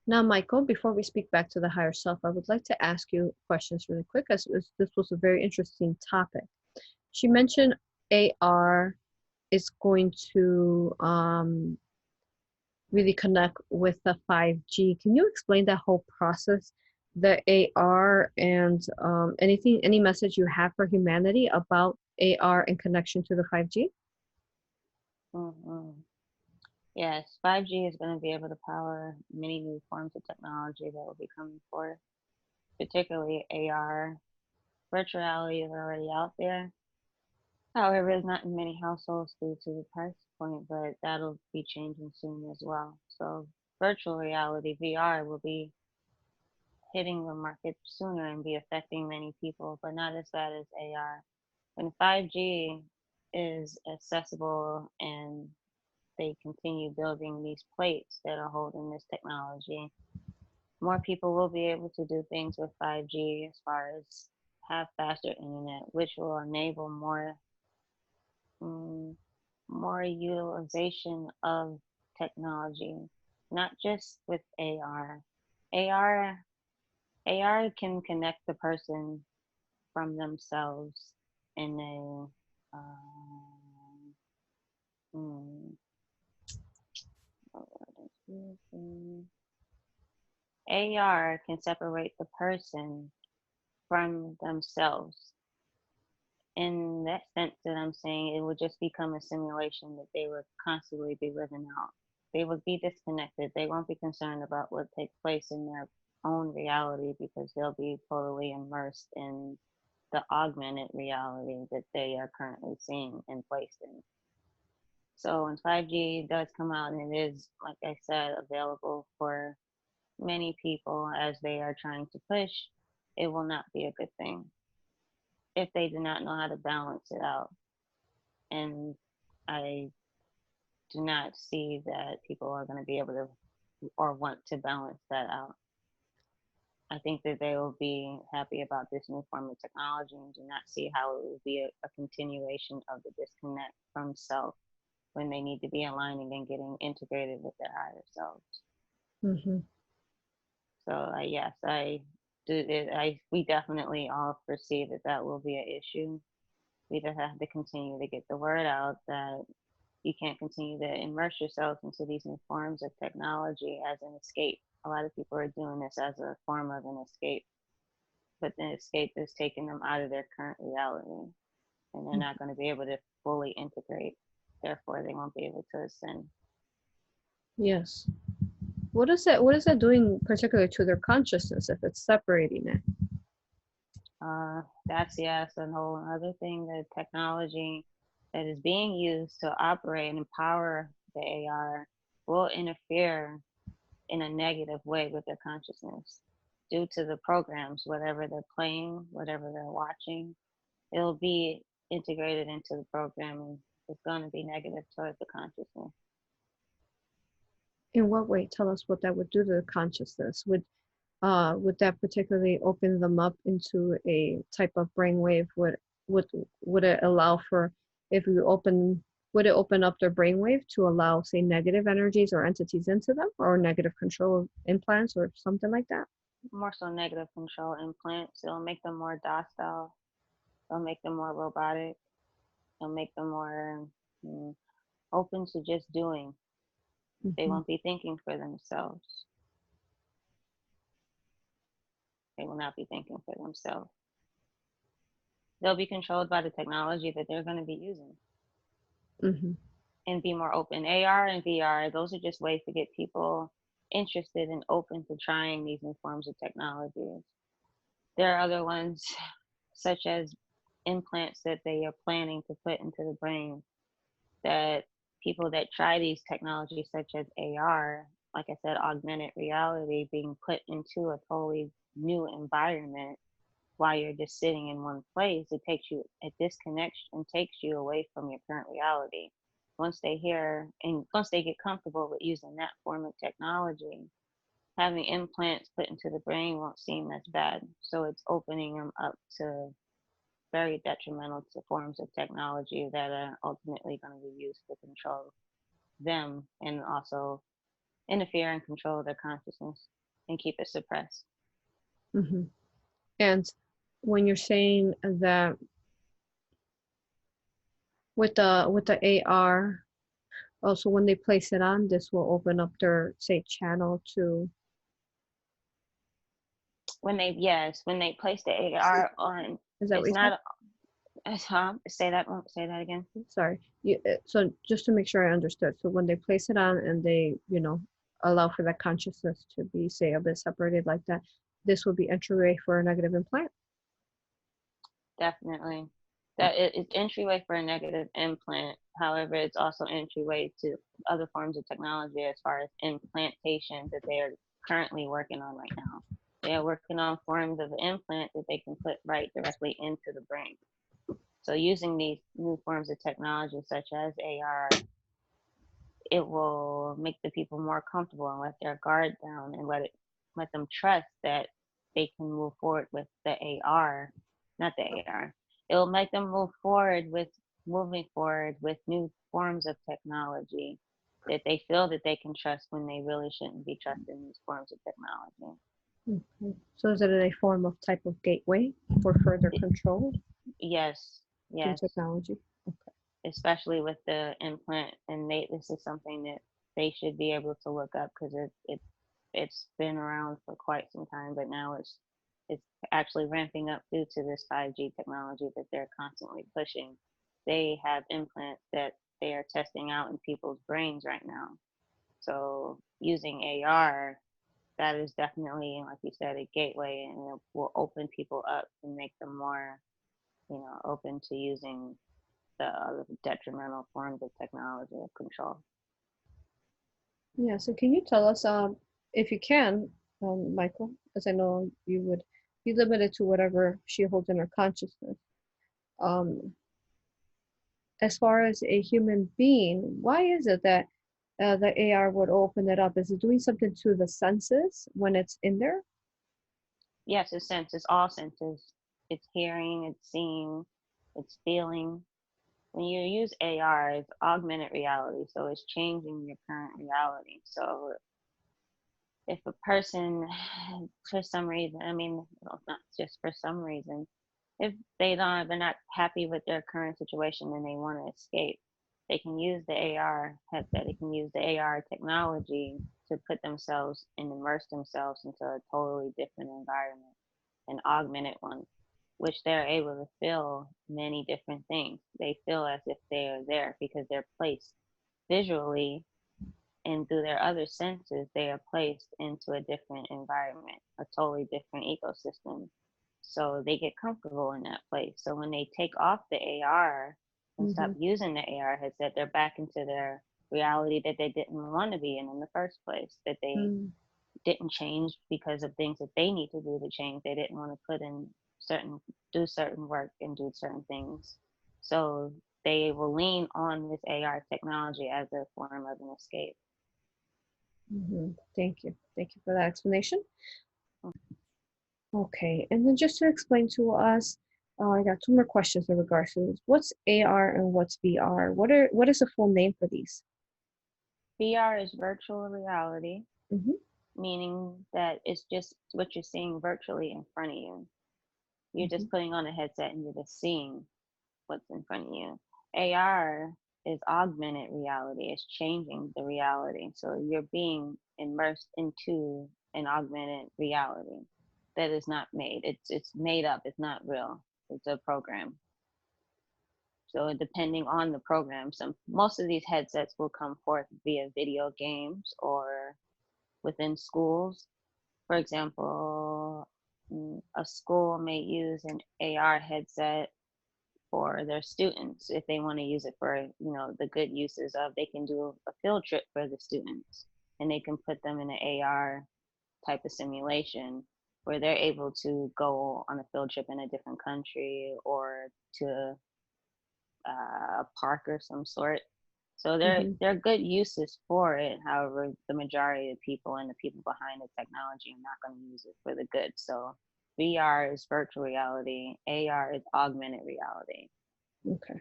Now, Michael, before we speak back to the higher self, I would like to ask you questions really quick, as this was a very interesting topic. She mentioned AR is going to really connect with the 5G. Can you explain that whole process, the AR, and any message you have for humanity about AR in connection to the 5G? Hmm. Yes, 5G is going to be able to power many new forms of technology that will be coming forth, particularly AR. Virtual reality is already out there. However, it's not in many households due to the price point, but that'll be changing soon as well. So, virtual reality, VR, will be hitting the market sooner and be affecting many people, but not as bad as AR. When 5G is accessible and they continue building these plates that are holding this technology, more people will be able to do things with 5G as far as have faster internet, which will enable mm, more utilization of technology, not just with AR. AR AR can connect the person from themselves in a mm, AR can separate the person from themselves. In that sense that I'm saying, it would just become a simulation that they would constantly be living out. They would be disconnected. They won't be concerned about what takes place in their own reality because they'll be totally immersed in the augmented reality that they are currently seeing and placed in. So when 5G does come out and it is, like I said, available for many people as they are trying to push, it will not be a good thing if they do not know how to balance it out. And I do not see that people are going to be able to or want to balance that out. I think that they will be happy about this new form of technology and do not see how it will be a continuation of the disconnect from self when they need to be aligning and getting integrated with their higher selves. Mm-hmm. So yes, I do. We definitely all foresee that that will be an issue. We just have to continue to get the word out that you can't continue to immerse yourself into these new forms of technology as an escape. A lot of people are doing this as a form of an escape, but the escape is taking them out of their current reality, and they're not going to be able to fully integrate. Therefore, they won't be able to ascend. Yes. What is that doing particularly to their consciousness if it's separating it? That's yes, a whole other thing. The technology that is being used to operate and empower the AR will interfere in a negative way with their consciousness due to the programs, whatever they're playing, whatever they're watching. It'll be integrated into the programming. It's going to be negative towards the consciousness. In what way? Tell us what that would do to the consciousness. Would that particularly open them up into a type of brainwave? Would would it allow for, if you open would it open up their brainwave to allow, say, negative energies or entities into them, or negative control implants or something like that? More so negative control implants. It'll make them more docile. It'll make them more robotic. It'll make them more mm, open to just doing. They Hmm. won't be thinking for themselves. They will not be thinking for themselves. They'll be controlled by the technology that they're going to be using Hmm. and be more open. AR and VR, those are just ways to get people interested and open to trying these new forms of technologies. There are other ones, such as implants that they are planning to put into the brain, that people that try these technologies, such as AR, like I said, augmented reality, being put into a totally new environment while you're just sitting in one place, it disconnects and takes you away from your current reality. Once they hear and once they get comfortable with using that form of technology, having implants put into the brain won't seem as bad. So it's opening them up to very detrimental to forms of technology that are ultimately going to be used to control them and also interfere and control their consciousness and keep it suppressed. Mm-hmm. And when you're saying that with the AR, also when they place it on, this will open up their, say, channel to. When they place the A.R. on, Is that what it's you said? not. Say that again. Sorry. So just to make sure I understood. So when they place it on and they, allow for that consciousness to be, say, a bit separated like that, this will be entryway for a negative implant. Definitely. That it's entryway for a negative implant. However, it's also entryway to other forms of technology as far as implantation that they are currently working on right now. They are working on forms of implant that they can put right directly into the brain. So using these new forms of technology such as AR, it will make the people more comfortable and let their guard down and let them trust that they can move forward with the AR, not the AR. It will make them moving forward with new forms of technology that they feel that they can trust when they really shouldn't be trusting these forms of technology. Okay. So is it a form of type of gateway for further control Yes, through yes, technology? Okay. especially with the implant, and this is something that they should be able to look up because it's been around for quite some time, but now it's actually ramping up due to this 5G technology that they're constantly pushing. They have implants that they are testing out in people's brains right now. So using AR, that is definitely, like you said, a gateway, and it will open people up and make them more, open to using the other detrimental forms of technology of control. Yeah. So can you tell us, if you can, Michael, as I know you would be limited to whatever she holds in her consciousness. Um, as far as a human being, why is it that the AR would open it up? Is it doing something to the senses when it's in there? Yes, it's senses, all senses. It's hearing, it's seeing, it's feeling. When you use AR, it's augmented reality, so it's changing your current reality. So if a person, for some reason, I mean, well, not just for some reason, if they're not happy with their current situation and they want to escape, they can use the AR headset. They can use the AR technology to put themselves and immerse themselves into a totally different environment, an augmented one, which they're able to feel many different things. They feel as if they are there because they're placed visually, and through their other senses, they are placed into a different environment, a totally different ecosystem. So they get comfortable in that place. So when they take off the AR and stop Mm-hmm. using the AR headset, they're back into their reality that they didn't want to be in the first place, that they Mm. didn't change because of things that they need to do to change. They didn't want to do certain work and do certain things. So they will lean on this AR technology as a form of an escape. Mm-hmm. Thank you. Thank you for that explanation. Okay, and then just to explain to us, I got two more questions in regards to this. What's AR and what's VR? What is the full name for these? VR is virtual reality, Mm-hmm. meaning that it's just what you're seeing virtually in front of you. You're Mm-hmm. just putting on a headset and you're just seeing what's in front of you. AR is augmented reality. It's changing the reality. So you're being immersed into an augmented reality that is not made. It's made up. It's not real. It's a program. So depending on the program, most of these headsets will come forth via video games or within schools. For example, a school may use an AR headset for their students if they want to use it for the good uses of, they can do a field trip for the students and they can put them in an AR type of simulation where they're able to go on a field trip in a different country or to a park or some sort. So Mm-hmm. there are good uses for it. However, the majority of people and the people behind the technology are not going to use it for the good. So VR is virtual reality. AR is augmented reality. Okay.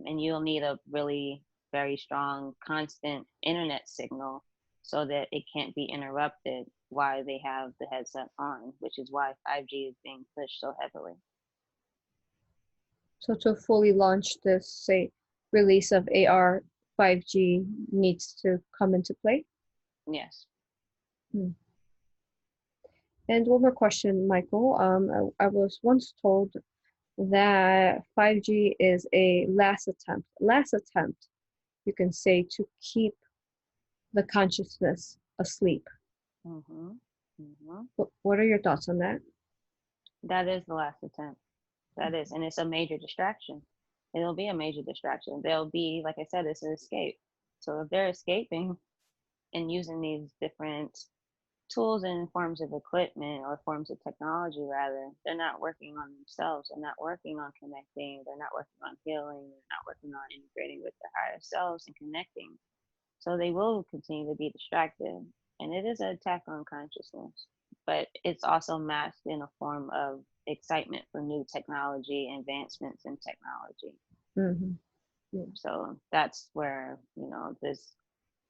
And you'll need a really very strong, constant internet signal so that it can't be interrupted while they have the headset on, which is why 5G is being pushed so heavily. So to fully launch this, say, release of AR 5G needs to come into play? Yes. Hmm. And one more question, Michael. I was once told that 5G is a last attempt, you can say, to keep the consciousness asleep. Mm-hmm. Mm-hmm. What are your thoughts on that? That is the last attempt. That is, and it's a major distraction. It'll be a major distraction. They'll be, like I said, it's an escape. So if they're escaping and using these different tools and forms of equipment or forms of technology, rather, they're not working on themselves. They're not working on connecting. They're not working on healing. They're not working on integrating with their higher selves and connecting. So they will continue to be distracted. And it is an attack on consciousness, but it's also masked in a form of excitement for new technology, advancements in technology. Mm-hmm. Yeah. So that's where,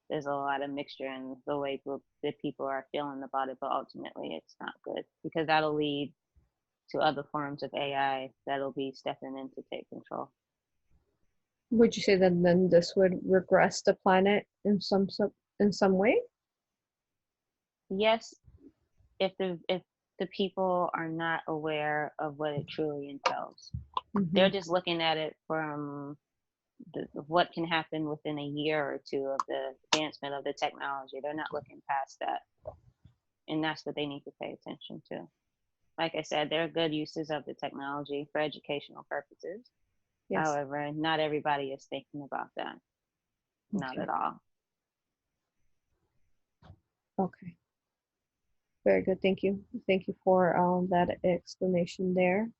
there's a lot of mixture in the way that people are feeling about it, but ultimately it's not good because that'll lead to other forms of AI that'll be stepping in to take control. Would you say that then this would regress the planet in some way? Yes, if the people are not aware of what it truly entails. Mm-hmm. They're just looking at it from what can happen within a year or two of the advancement of the technology. They're not looking past that. And that's what they need to pay attention to. Like I said, there are good uses of the technology for educational purposes. Yes. However, not everybody is thinking about that. Not Okay. at all. Okay. Very good. Thank you. Thank you for that explanation there.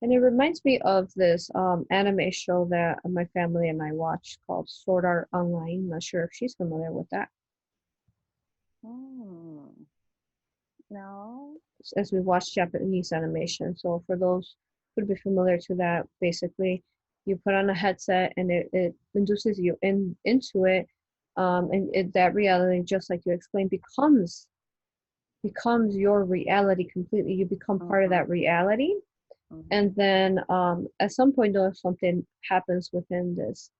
And it reminds me of this anime show that my family and I watched called Sword Art Online. Not sure if she's familiar with that. No. As we watch Japanese animation. So for those who'd be familiar to that, basically you put on a headset and it induces you into it. And that reality, just like you explained, becomes your reality completely. You become part of that reality. Mm-hmm. And then at some point, though, if something happens within this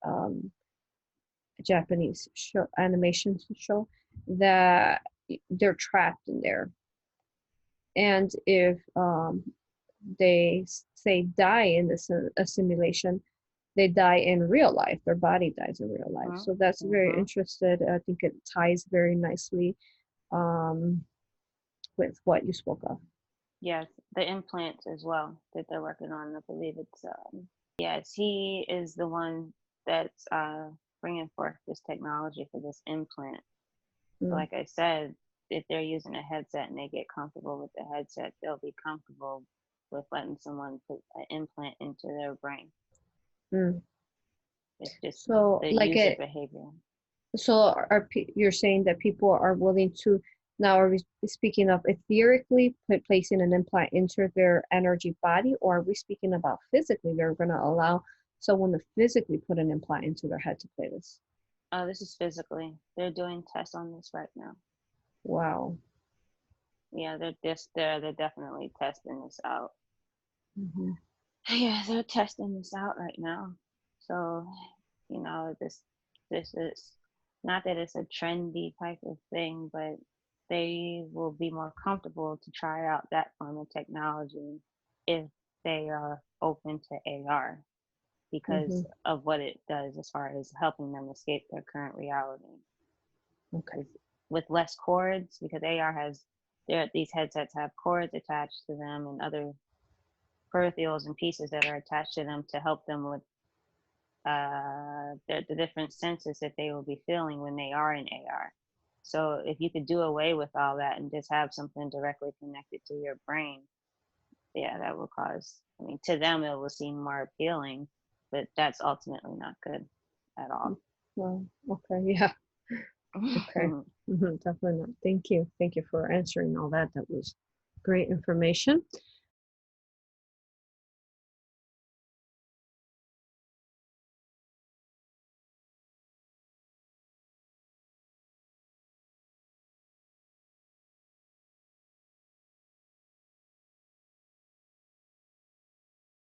Japanese show, animation show, that they're trapped in there. And if they say die in this simulation, they die in real life. Their body dies in real life. So that's very interesting. I think it ties very nicely with what you spoke of. Yes, the implants as well that they're working on. I believe it's yes, he is the one that's bringing forth this technology for this implant. So like I said, if they're using a headset and they get comfortable with the headset, they'll be comfortable with letting someone put an implant into their brain. It's just so the like user behavior. So you're saying that people are willing to, now are we speaking of etherically placing an implant into their energy body, or are we speaking about physically they're going to allow someone to physically put an implant into their head to play this? Oh, this is physically. They're doing tests on this right now. Wow. Yeah, they're definitely testing this out. Mm-hmm. Yeah, they're testing this out right now. So, this is not that it's a trendy type of thing, but they will be more comfortable to try out that form of technology if they are open to AR because of what it does as far as helping them escape their current reality. Okay. With less cords, because AR has these headsets have cords attached to them and other peripherals and pieces that are attached to them to help them with the different senses that they will be feeling when they are in AR. So if you could do away with all that and just have something directly connected to your brain, yeah, that will cause, to them it will seem more appealing, but that's ultimately not good at all. Well, okay, yeah. Okay. Definitely not. Thank you for answering all that. That was great information.